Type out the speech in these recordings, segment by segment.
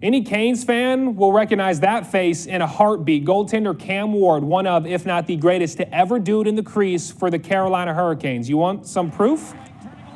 Any Canes fan will recognize that face in a heartbeat. Goaltender Cam Ward, one of, if not the greatest to ever do it in the crease for the Carolina Hurricanes. You want some proof?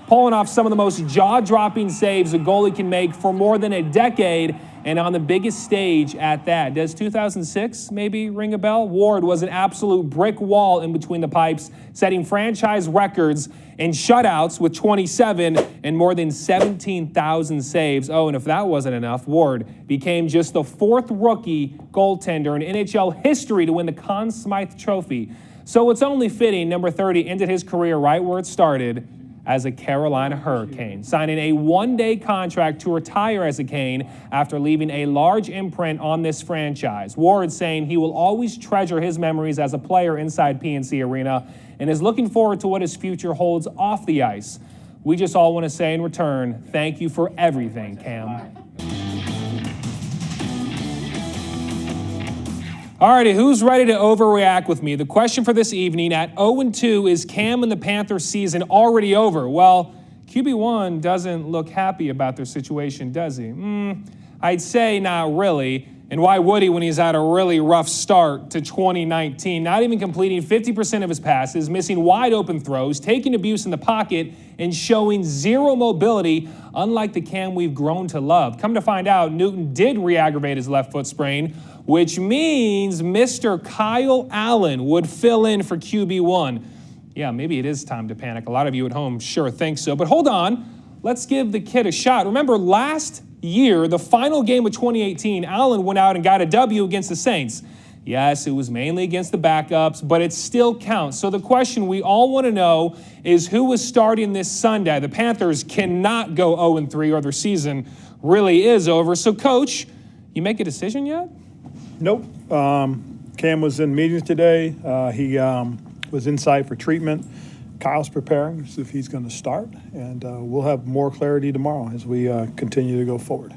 Pulling off some of the most jaw-dropping saves a goalie can make for more than a decade, and on the biggest stage at that. Does 2006 maybe ring a bell? Ward was an absolute brick wall in between the pipes, setting franchise records in shutouts with 27 and more than 17,000 saves. Oh, and if that wasn't enough, Ward became just the fourth rookie goaltender in NHL history to win the Conn Smythe Trophy. So it's only fitting number 30 ended his career right where it started, as a Carolina Hurricane, signing a one-day contract to retire as a Cane after leaving a large imprint on this franchise. Ward saying he will always treasure his memories as a player inside PNC Arena and is looking forward to what his future holds off the ice. We just all want to say in return, thank you for everything, Cam. Alrighty, who's ready to overreact with me? The question for this evening at 0-2, is Cam and the Panthers season already over? Well, QB1 doesn't look happy about their situation, does he? I'd say not really. And why would he when he's had a really rough start to 2019? Not even completing 50% of his passes, missing wide open throws, taking abuse in the pocket, and showing zero mobility, unlike the Cam we've grown to love. Come to find out, Newton did re-aggravate his left foot sprain, which means Mr. Kyle Allen would fill in for QB1. Yeah, maybe it is time to panic. A lot of you at home sure think so. But hold on, let's give the kid a shot. Remember, last year, the final game of 2018, Allen went out and got a W against the Saints. Yes, it was mainly against the backups, but it still counts. So the question we all want to know is who was starting this Sunday. The Panthers cannot go 0-3 or their season really is over. So, Coach, you make a decision yet? Nope. Cam was in meetings today. He was inside for treatment. Kyle's preparing as if he's going to start, and we'll have more clarity tomorrow as we continue to go forward.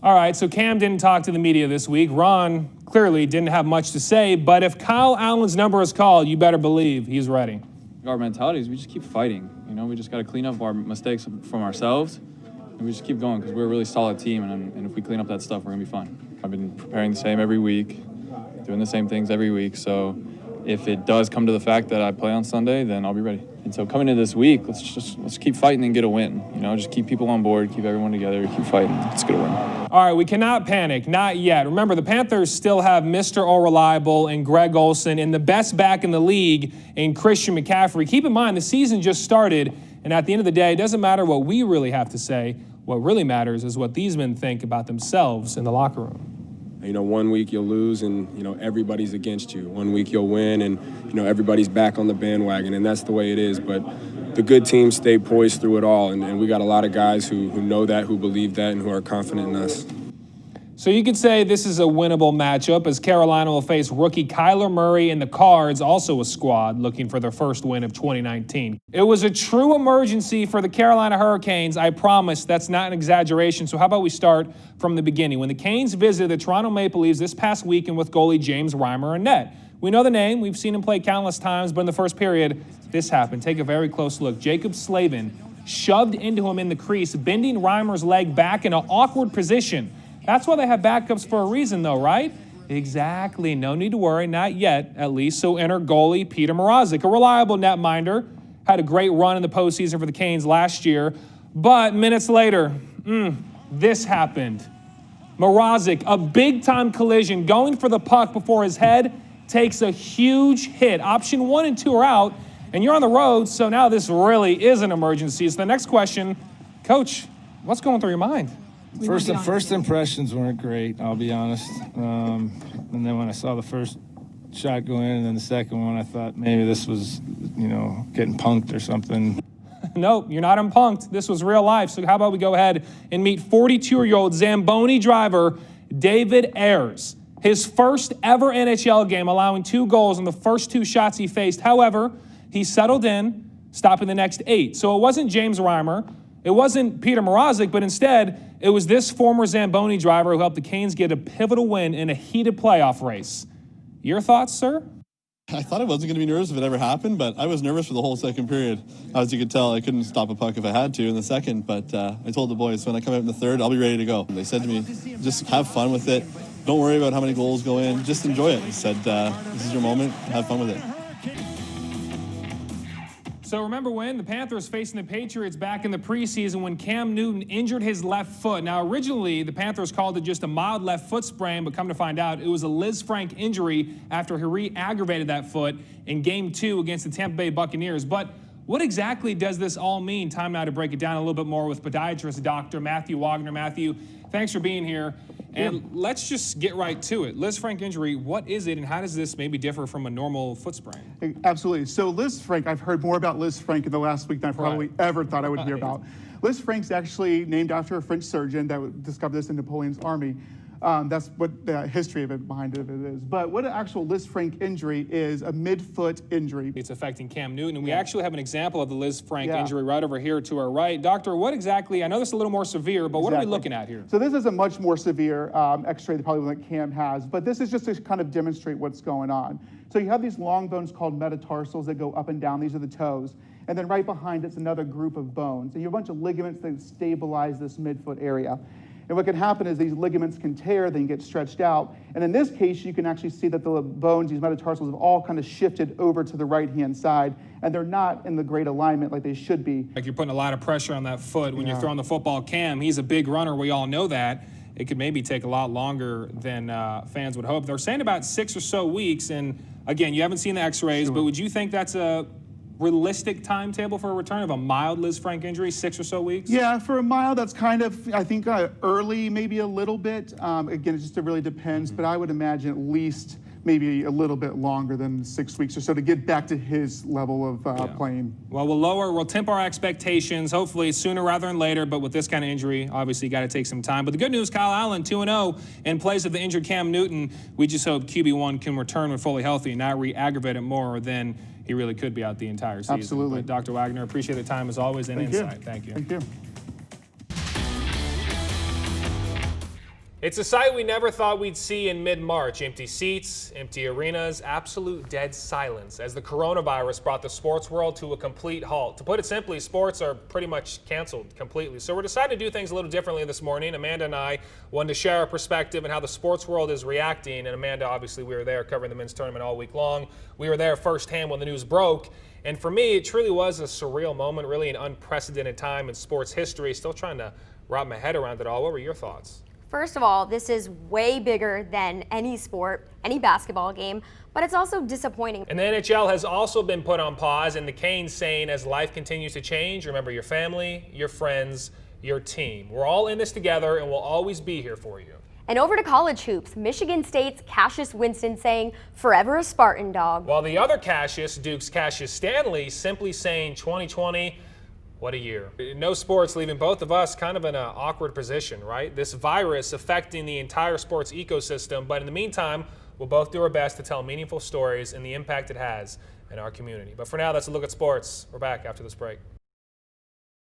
All right, so Cam didn't talk to the media this week. Ron clearly didn't have much to say, but if Kyle Allen's number is called, you better believe he's ready. Our mentality is we just keep fighting. You know, we just got to clean up our mistakes from ourselves, and we just keep going because we're a really solid team, and if we clean up that stuff, we're going to be fine. I've been preparing the same every week, doing the same things every week, so if it does come to the fact that I play on Sunday, then I'll be ready. And so coming into this week, let's keep fighting and get a win. You know, just keep people on board, keep everyone together, keep fighting. Let's get a win. All right, we cannot panic, not yet. Remember, the Panthers still have Mr. All-Reliable and Greg Olsen and the best back in the league in Christian McCaffrey. Keep in mind, the season just started, and at the end of the day, it doesn't matter what we really have to say. What really matters is what these men think about themselves in the locker room. You know, one week you'll lose and, you know, everybody's against you. One week you'll win and, you know, everybody's back on the bandwagon, and that's the way it is. But the good teams stay poised through it all, and we got a lot of guys who know that, who believe that, and who are confident in us. So you could say this is a winnable matchup as Carolina will face rookie Kyler Murray and the Cards, also a squad looking for their first win of 2019. It was a true emergency for the Carolina Hurricanes. I promise that's not an exaggeration. So how about we start from the beginning? When the Canes visited the Toronto Maple Leafs this past weekend with goalie James Reimer in net. We know the name. We've seen him play countless times, but in the first period, this happened. Take a very close look. Jacob Slavin shoved into him in the crease, bending Reimer's leg back in an awkward position. That's why they have backups for a reason, though, right? Exactly. No need to worry. Not yet, at least. So enter goalie Peter Mrazek, a reliable netminder. Had a great run in the postseason for the Canes last year. But minutes later, this happened. Mrazek, a big-time collision, going for the puck before his head, takes a huge hit. Option 1 and 2 are out, and you're on the road, so now this really is an emergency. So the next question, Coach, what's going through your mind? First impressions weren't great, I'll be honest. And then when I saw the first shot go in and then the second one, I thought maybe this was, you know, getting punked or something. Nope, you're not unpunked. This was real life. So how about we go ahead and meet 42-year-old Zamboni driver David Ayres. His first ever NHL game, allowing 2 goals in the first 2 shots he faced. However, he settled in, stopping the next 8. So it wasn't James Reimer. It wasn't Peter Mrazek, but instead, it was this former Zamboni driver who helped the Canes get a pivotal win in a heated playoff race. Your thoughts, sir? I thought I wasn't going to be nervous if it ever happened, but I was nervous for the whole second period. As you could tell, I couldn't stop a puck if I had to in the second, but I told the boys when I come out in the third, I'll be ready to go. They said to me, just have fun with it. Don't worry about how many goals go in. Just enjoy it. They said, this is your moment. Have fun with it. So remember when the Panthers facing the Patriots back in the preseason when Cam Newton injured his left foot. Now, originally, the Panthers called it just a mild left foot sprain, but come to find out, it was a Liz Frank injury after he re-aggravated that foot in Game 2 against the Tampa Bay Buccaneers. But what exactly does this all mean? Time now to break it down a little bit more with podiatrist Dr. Matthew Wagner. Matthew, thanks for being here. And let's just get right to it. Liz Frank injury, what is it, and how does this maybe differ from a normal foot sprain? Absolutely. So Liz Frank, I've heard more about Liz Frank in the last week than I probably ever thought I would hear about. Liz Frank's actually named after a French surgeon that discovered this in Napoleon's army. That's what the history of it behind it is. But what an actual Liz Frank injury is a mid-foot injury. It's affecting Cam Newton, and we actually have an example of the Liz Frank injury right over here to our right. Doctor, what exactly, I know this is a little more severe, but what are we looking at here? So this is a much more severe x-ray than probably what Cam has, but this is just to kind of demonstrate what's going on. So you have these long bones called metatarsals that go up and down. These are the toes. And then right behind it's another group of bones. And you have a bunch of ligaments that stabilize this midfoot area. And what can happen is these ligaments can tear, they can get stretched out. And in this case, you can actually see that the bones, these metatarsals, have all kind of shifted over to the right-hand side, and they're not in the great alignment like they should be. Like you're putting a lot of pressure on that foot when you're throwing the football. Cam, he's a big runner, we all know that. It could maybe take a lot longer than fans would hope. They're saying about 6 or so weeks, and again, you haven't seen the x-rays, but would you think that's a realistic timetable for a return of a mild Liz Frank injury, 6 or so weeks? Yeah, for a mild, that's kind of, I think, early, maybe a little bit. Again, it just really depends, but I would imagine at least maybe a little bit longer than 6 weeks or so to get back to his level of playing. Well, we'll temper our expectations, hopefully sooner rather than later, but with this kind of injury, obviously you got to take some time. But the good news, Kyle Allen, 2-0 in place of the injured Cam Newton. We just hope QB1 can return when fully healthy and not re-aggravate it more than he really could be out the entire season. Absolutely. But Dr. Wagner, appreciate the time as always and insight. Thank you. Thank you. It's a sight we never thought we'd see in mid-March. Empty seats, empty arenas, absolute dead silence as the coronavirus brought the sports world to a complete halt. To put it simply, sports are pretty much canceled completely. So we're deciding to do things a little differently this morning. Amanda and I wanted to share our perspective and how the sports world is reacting. And Amanda, obviously, we were there covering the men's tournament all week long. We were there firsthand when the news broke. And for me, it truly was a surreal moment, really an unprecedented time in sports history. Still trying to wrap my head around it all. What were your thoughts? First of all, this is way bigger than any sport, any basketball game, but it's also disappointing. And the NHL has also been put on pause, and the Canes saying as life continues to change, remember your family, your friends, your team. We're all in this together, and we'll always be here for you. And over to college hoops, Michigan State's Cassius Winston saying, forever a Spartan dog. While the other Cassius, Duke's Cassius Stanley, simply saying 2020, what a year. No sports, leaving both of us kind of in an awkward position, right? This virus affecting the entire sports ecosystem, but in the meantime, we'll both do our best to tell meaningful stories and the impact it has in our community. But for now, that's a look at sports. We're back after this break.